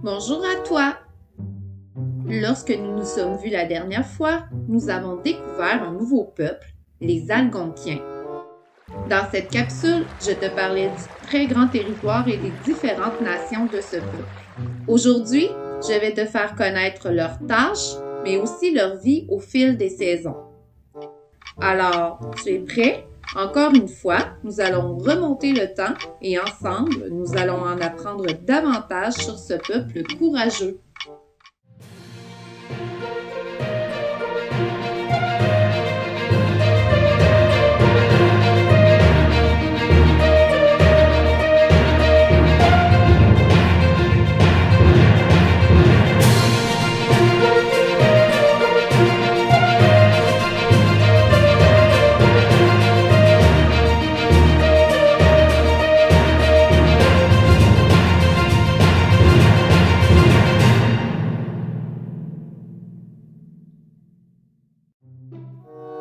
Bonjour à toi! Lorsque nous nous sommes vus la dernière fois, nous avons découvert un nouveau peuple, les Algonquiens. Dans cette capsule, je te parlais du très grand territoire et des différentes nations de ce peuple. Aujourd'hui, je vais te faire connaître leurs tâches, mais aussi leur vie au fil des saisons. Alors, tu es prêt? Encore une fois, nous allons remonter le temps et ensemble, nous allons en apprendre davantage sur ce peuple courageux.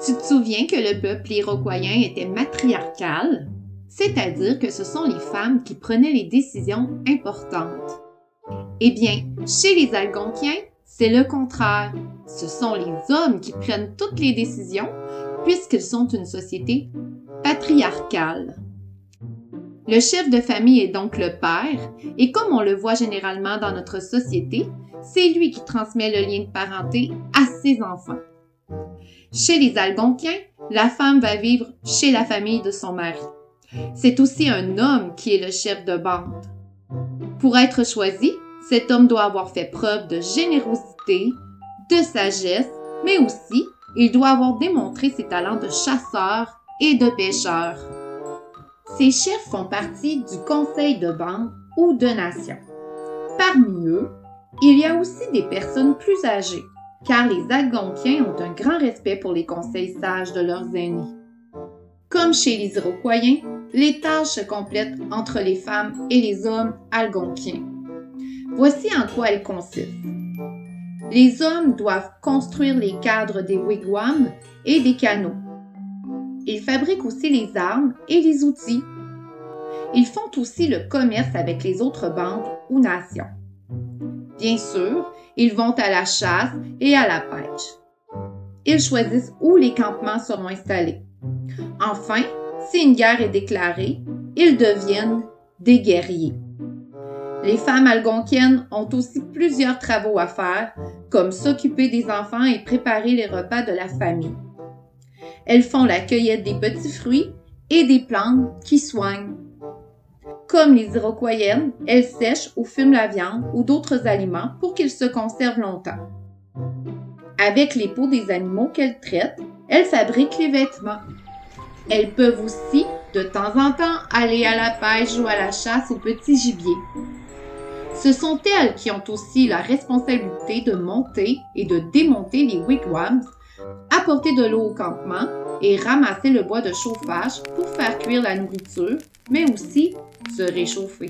Tu te souviens que le peuple iroquoien était matriarcal, c'est-à-dire que ce sont les femmes qui prenaient les décisions importantes. Eh bien, chez les Algonquiens, c'est le contraire. Ce sont les hommes qui prennent toutes les décisions puisqu'ils sont une société patriarcale. Le chef de famille est donc le père et comme on le voit généralement dans notre société, c'est lui qui transmet le lien de parenté à ses enfants. Chez les Algonquiens, la femme va vivre chez la famille de son mari. C'est aussi un homme qui est le chef de bande. Pour être choisi, cet homme doit avoir fait preuve de générosité, de sagesse, mais aussi il doit avoir démontré ses talents de chasseur et de pêcheur. Ces chefs font partie du conseil de bande ou de nation. Parmi eux, il y a aussi des personnes plus âgées, car les Algonquiens ont un grand respect pour les conseils sages de leurs aînés. Comme chez les Iroquois, les tâches se complètent entre les femmes et les hommes algonquiens. Voici en quoi elles consistent. Les hommes doivent construire les cadres des wigwams et des canots. Ils fabriquent aussi les armes et les outils. Ils font aussi le commerce avec les autres bandes ou nations. Bien sûr, ils vont à la chasse et à la pêche. Ils choisissent où les campements seront installés. Enfin, si une guerre est déclarée, ils deviennent des guerriers. Les femmes algonquiennes ont aussi plusieurs travaux à faire, comme s'occuper des enfants et préparer les repas de la famille. Elles font la cueillette des petits fruits et des plantes qui soignent. Comme les Iroquoiennes, elles sèchent ou fument la viande ou d'autres aliments pour qu'ils se conservent longtemps. Avec les peaux des animaux qu'elles traitent, elles fabriquent les vêtements. Elles peuvent aussi, de temps en temps, aller à la pêche ou à la chasse au petit gibier. Ce sont elles qui ont aussi la responsabilité de monter et de démonter les wigwams, apporter de l'eau au campement et ramasser le bois de chauffage pour faire cuire la nourriture, mais aussi se réchauffer.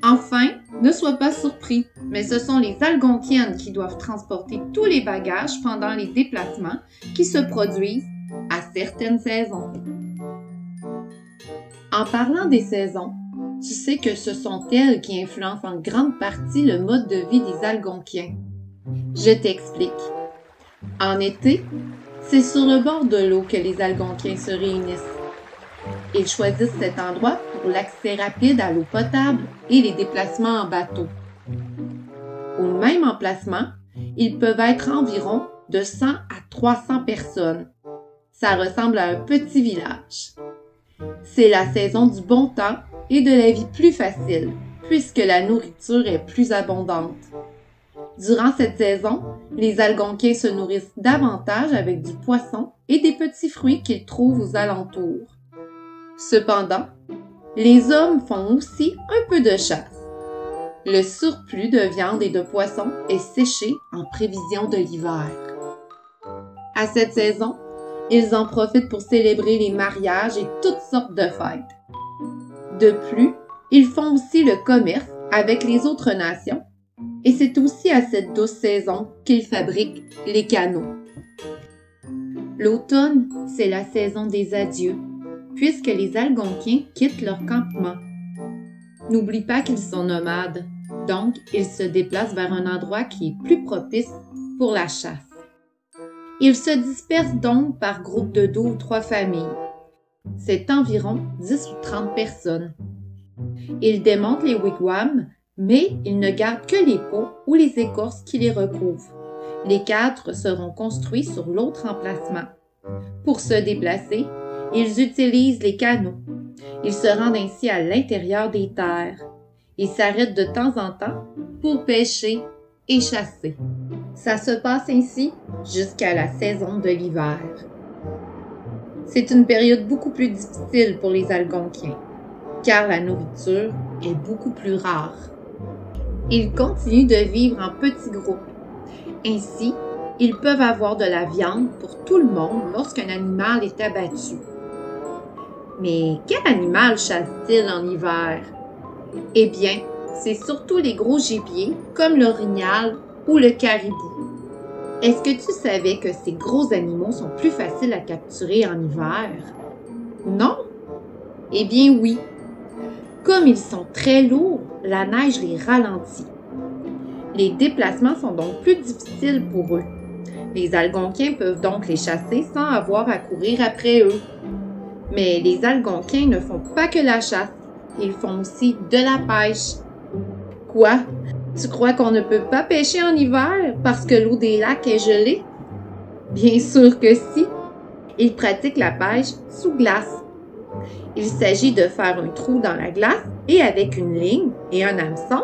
Enfin, ne sois pas surpris, mais ce sont les Algonquiennes qui doivent transporter tous les bagages pendant les déplacements qui se produisent à certaines saisons. En parlant des saisons, tu sais que ce sont elles qui influencent en grande partie le mode de vie des Algonquiens. Je t'explique. En été, c'est sur le bord de l'eau que les Algonquiens se réunissent. Ils choisissent cet endroit pour l'accès rapide à l'eau potable et les déplacements en bateau. Au même emplacement, ils peuvent être environ de 100 à 300 personnes. Ça ressemble à un petit village. C'est la saison du bon temps et de la vie plus facile, puisque la nourriture est plus abondante. Durant cette saison, les Algonquiens se nourrissent davantage avec du poisson et des petits fruits qu'ils trouvent aux alentours. Cependant, les hommes font aussi un peu de chasse. Le surplus de viande et de poisson est séché en prévision de l'hiver. À cette saison, ils en profitent pour célébrer les mariages et toutes sortes de fêtes. De plus, ils font aussi le commerce avec les autres nations et c'est aussi à cette douce saison qu'ils fabriquent les canots. L'automne, c'est la saison des adieux, puisque les Algonquiens quittent leur campement. N'oublie pas qu'ils sont nomades. Donc, ils se déplacent vers un endroit qui est plus propice pour la chasse. Ils se dispersent donc par groupe de 2 ou 3 familles. C'est environ 10 ou 30 personnes. Ils démontent les wigwams, mais ils ne gardent que les peaux ou les écorces qui les recouvrent. Les cadres seront construits sur l'autre emplacement. Pour se déplacer, ils utilisent les canaux. Ils se rendent ainsi à l'intérieur des terres. Ils s'arrêtent de temps en temps pour pêcher et chasser. Ça se passe ainsi jusqu'à la saison de l'hiver. C'est une période beaucoup plus difficile pour les Algonquiens, car la nourriture est beaucoup plus rare. Ils continuent de vivre en petits groupes. Ainsi, ils peuvent avoir de la viande pour tout le monde lorsqu'un animal est abattu. Mais quel animal chasse-t-il en hiver? Eh bien, c'est surtout les gros gibiers comme l'orignal ou le caribou. Est-ce que tu savais que ces gros animaux sont plus faciles à capturer en hiver? Non? Eh bien oui. Comme ils sont très lourds, la neige les ralentit. Les déplacements sont donc plus difficiles pour eux. Les Algonquiens peuvent donc les chasser sans avoir à courir après eux. Mais les Algonquiens ne font pas que la chasse, ils font aussi de la pêche. Quoi? Tu crois qu'on ne peut pas pêcher en hiver parce que l'eau des lacs est gelée? Bien sûr que si! Ils pratiquent la pêche sous glace. Il s'agit de faire un trou dans la glace et avec une ligne et un hameçon,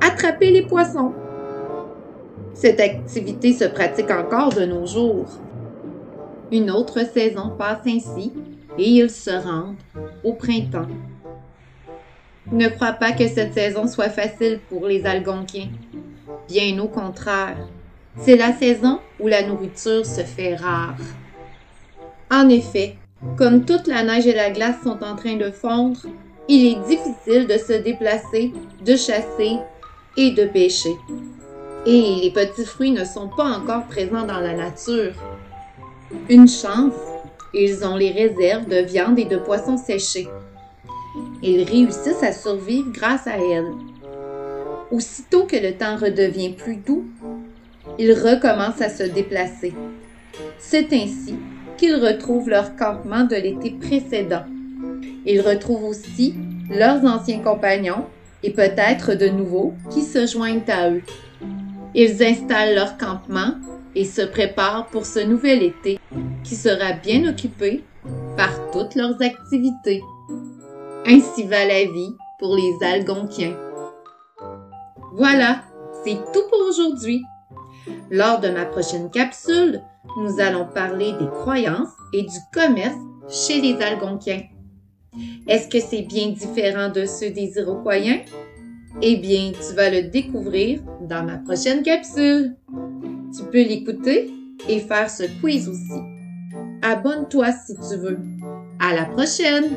attraper les poissons. Cette activité se pratique encore de nos jours. Une autre saison passe ainsi et ils se rendent au printemps. Ne crois pas que cette saison soit facile pour les Algonquiens. Bien au contraire, c'est la saison où la nourriture se fait rare. En effet, comme toute la neige et la glace sont en train de fondre, il est difficile de se déplacer, de chasser et de pêcher. Et les petits fruits ne sont pas encore présents dans la nature. Une chance, ils ont les réserves de viande et de poissons séchés. Ils réussissent à survivre grâce à elles. Aussitôt que le temps redevient plus doux, ils recommencent à se déplacer. C'est ainsi qu'ils retrouvent leur campement de l'été précédent. Ils retrouvent aussi leurs anciens compagnons et peut-être de nouveaux qui se joignent à eux. Ils installent leur campement et se préparent pour ce nouvel été qui sera bien occupé par toutes leurs activités. Ainsi va la vie pour les Algonquiens. Voilà, c'est tout pour aujourd'hui. Lors de ma prochaine capsule, nous allons parler des croyances et du commerce chez les Algonquiens. Est-ce que c'est bien différent de ceux des Iroquoiens? Eh bien, tu vas le découvrir dans ma prochaine capsule. Tu peux l'écouter et faire ce quiz aussi. Abonne-toi si tu veux. À la prochaine!